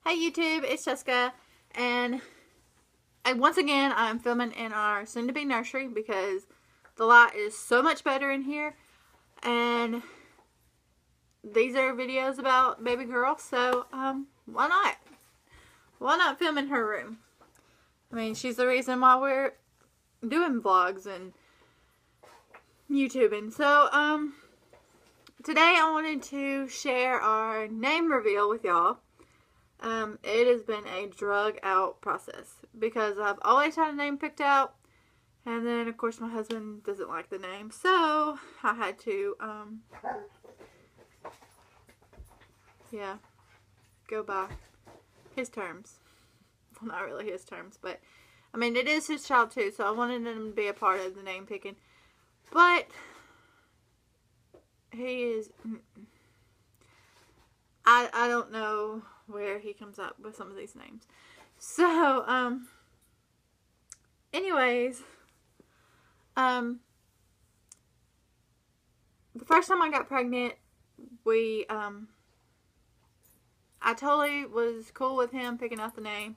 Hey YouTube, it's Jessica, and once again I'm filming in our soon-to-be nursery because the light is so much better in here, and these are videos about baby girl, so why not? Why not film in her room? I mean, she's the reason why we're doing vlogs and YouTubing. So today I wanted to share our name reveal with y'all. It has been a drug out process because I've always had a name picked out, and then of course my husband doesn't like the name, so I had to go by his terms. Well, not really his terms, but I mean it is his child too, so I wanted him to be a part of the name picking, but he is I don't know where he comes up with some of these names. So, anyways, the first time I got pregnant, I totally was cool with him picking out the name,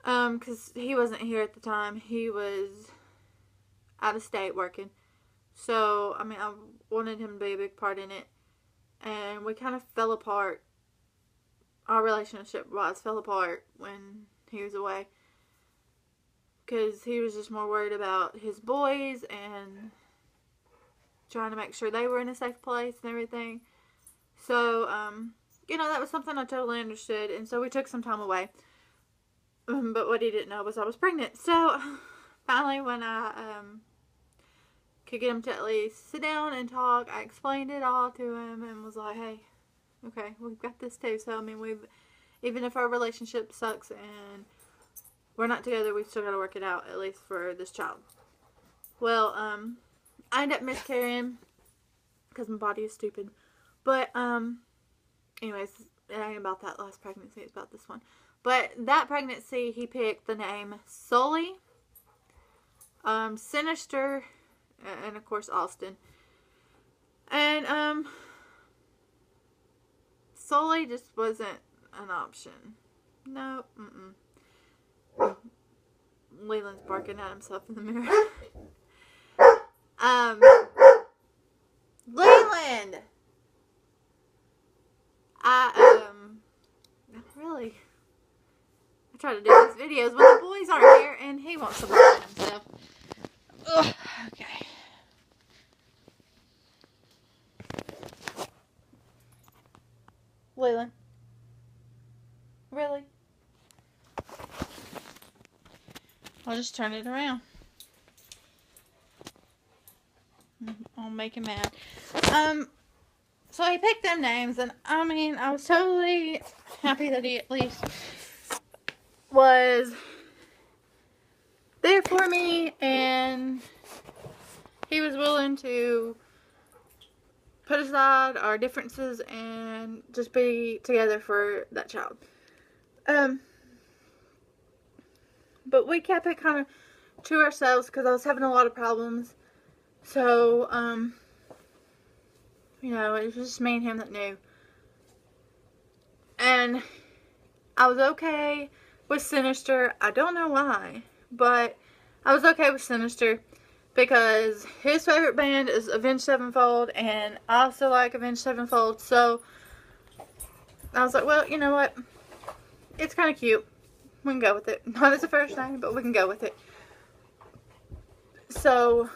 because he wasn't here at the time. He was out of state working. So, I mean, I wanted him to be a big part in it. And we kind of fell apart. Our relationship fell apart when he was away. Because he was just more worried about his boys and trying to make sure they were in a safe place and everything. So, that was something I totally understood. And so we took some time away. But what he didn't know was I was pregnant. So, finally, when I could get him to at least sit down and talk, I explained it all to him and was like, hey, okay, we've got this too. So, I mean, even if our relationship sucks and we're not together, we've still got to work it out, at least for this child. Well, I ended up miscarrying because my body is stupid. But, anyways, it ain't about that last pregnancy, it's about this one. But that pregnancy, he picked the name Sully, Sinister, and of course Austin. And Sully just wasn't an option. No, Leiland's barking at himself in the mirror. Leiland! I try to do these videos when the boys aren't here and he wants to bark at himself. Ugh, okay. Leiland. Really? I'll just turn it around. I'll make him mad. So he picked them names, and I mean, I was totally happy that he at least was there for me, and he was willing to put aside our differences and just be together for that child. But we kept it kind of to ourselves because I was having a lot of problems. So, it was just me and him that knew. And I was okay with Sinister. I don't know why, but I was okay with Sinister because his favorite band is Avenged Sevenfold, and I also like Avenged Sevenfold. So I was like, well, you know what? It's kind of cute. We can go with it. Not as a first name, but we can go with it. So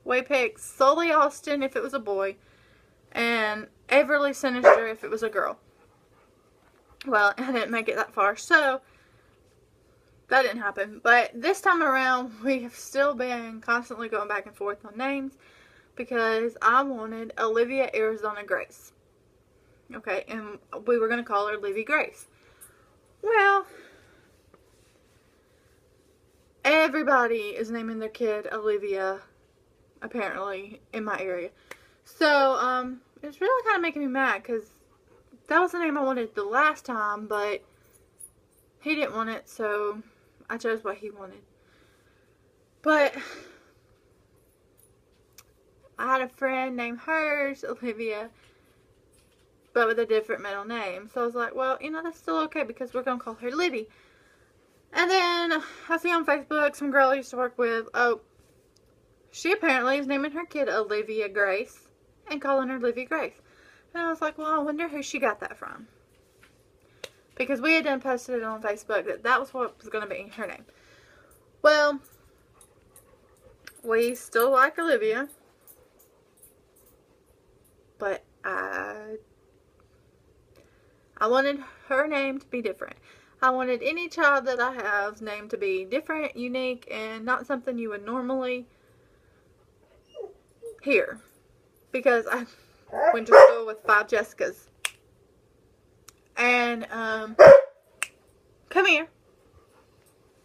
we picked Sully Austin if it was a boy, and Everly Sinister if it was a girl. Well, I didn't make it that far, so that didn't happen. But this time around, we have still been constantly going back and forth on names because I wanted Olivia Arizona Grace. Okay, and we were going to call her Livy Grace. Well, everybody is naming their kid Olivia, apparently, in my area. So, it's really kind of making me mad because that was the name I wanted the last time, but he didn't want it, so I chose what he wanted. But I had a friend named hers, Olivia, but with a different middle name. So I was like, well, that's still okay because we're going to call her Livy. And then I see on Facebook some girl I used to work with, she apparently is naming her kid Olivia Grace and calling her Livy Grace. And I was like, well, I wonder who she got that from. Because we had done posted it on Facebook that was what was going to be her name. Well, we still like Olivia. But I wanted her name to be different. I wanted any child that I have's name to be different, unique, and not something you would normally hear. Because I went to school with 5 Jessicas. And, come here.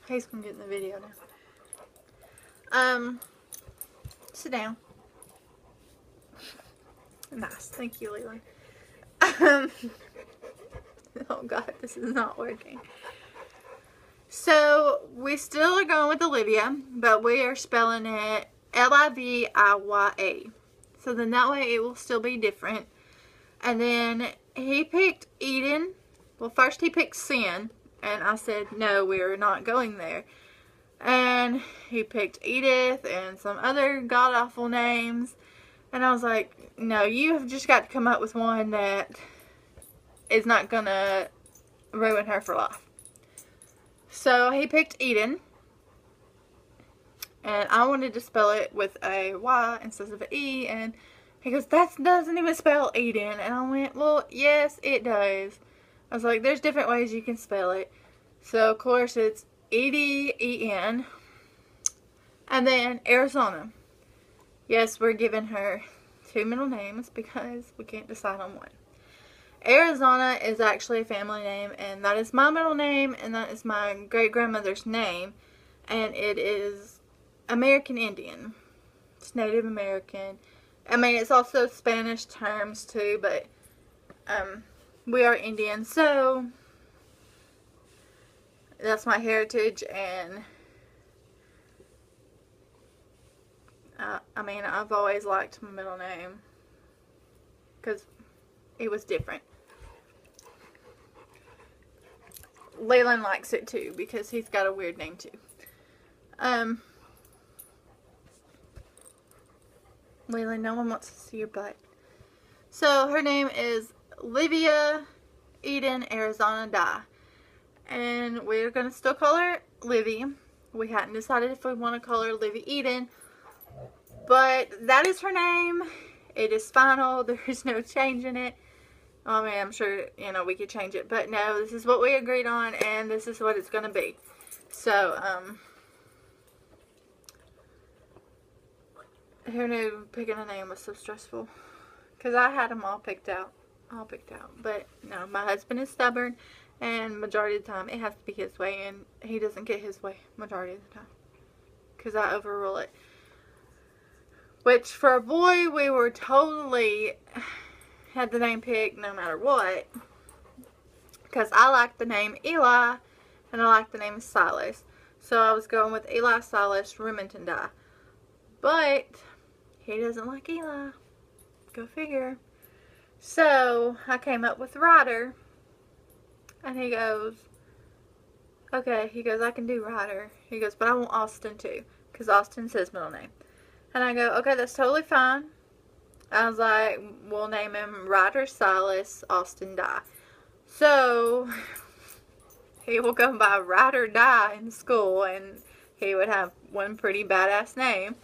He's gonna get in the video now. Sit down. Nice. Thank you, Leiland. Oh, God. This is not working. So, we still are going with Olivia, but we are spelling it Liviya. So, then that way it will still be different. And then he picked Eden. Well, first he picked Sin. And I said, no, we're not going there. And he picked Edith and some other god-awful names. And I was like, no, you have just got to come up with one that is not going to ruin her for life. So he picked Eden. And I wanted to spell it with a Y instead of an E. And he goes, that doesn't even spell Eden. And I went, well, yes, it does. I was like, there's different ways you can spell it. So, of course, it's Eden. And then Arizona. Yes, we're giving her 2 middle names because we can't decide on one. Arizona is actually a family name, and that is my middle name, and that is my great-grandmother's name. And it is American Indian. It's Native American. I mean, it's also Spanish terms too, but we are Indian, so that's my heritage. And I mean, I've always liked my middle name because it was different. Leiland likes it too because he's got a weird name too. Leiland, no one wants to see your butt. So her name is Liviya Eden Arizona Dye. And we're going to still call her Livy. We hadn't decided if we want to call her Livy Eden. But that is her name. It is final. There is no changing it. I mean, I'm sure, we could change it. But no, this is what we agreed on. And this is what it's going to be. So, who knew picking a name was so stressful? Because I had them all picked out. But no, my husband is stubborn. And majority of the time, it has to be his way. And he doesn't get his way majority of the time. Because I overrule it. Which, for a boy, we were totally had the name picked no matter what. Because I like the name Eli. And I like the name Silas. So I was going with Eli Silas Remington Dye. But he doesn't like Eli. Go figure. So I came up with Ryder. And he goes, okay. He goes, I can do Ryder. He goes, but I want Austin too. Because Austin's his middle name. And I go, okay, that's totally fine. I was like, we'll name him Ryder Silas Austin Dye. So he will go by Ryder Dye in school. And he would have one pretty badass name.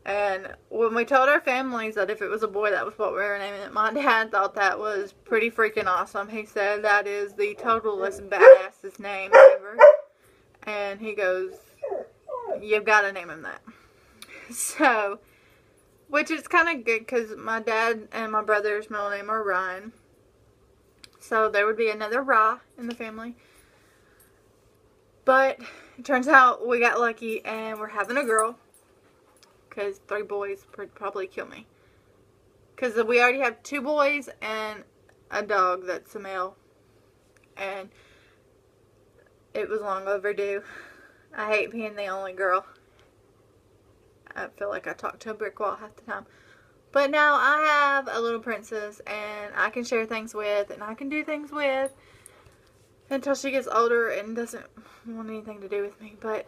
And when we told our families that if it was a boy, that was what we were naming it, my dad thought that was pretty freaking awesome. He said that is the totalest badassest name ever. And he goes, you've got to name him that. So, which is kind of good because my dad and my brother's middle name are Ryan. So there would be another Rye in the family. But it turns out we got lucky and we're having a girl. Because 3 boys would probably kill me. Because we already have 2 boys and a dog that's a male. And it was long overdue. I hate being the only girl. I feel like I talk to a brick wall half the time. But now I have a little princess, and I can share things with, and I can do things with until she gets older and doesn't want anything to do with me. But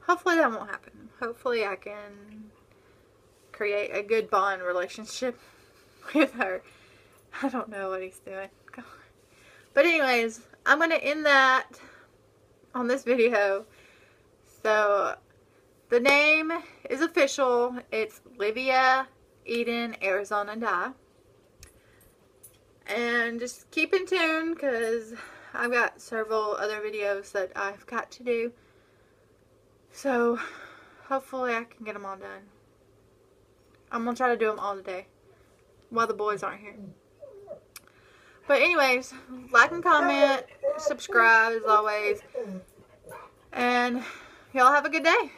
hopefully that won't happen. Hopefully I can create a good bond relationship with her. I don't know what he's doing. God. But anyways, I'm going to end that on this video. So the name is official. It's Livia Eden Arizona Dye. And just keep in tune, because I've got several other videos that I've got to do. So hopefully I can get them all done. I'm going to try to do them all today while the boys aren't here. But anyways, like and comment, subscribe as always. And y'all have a good day.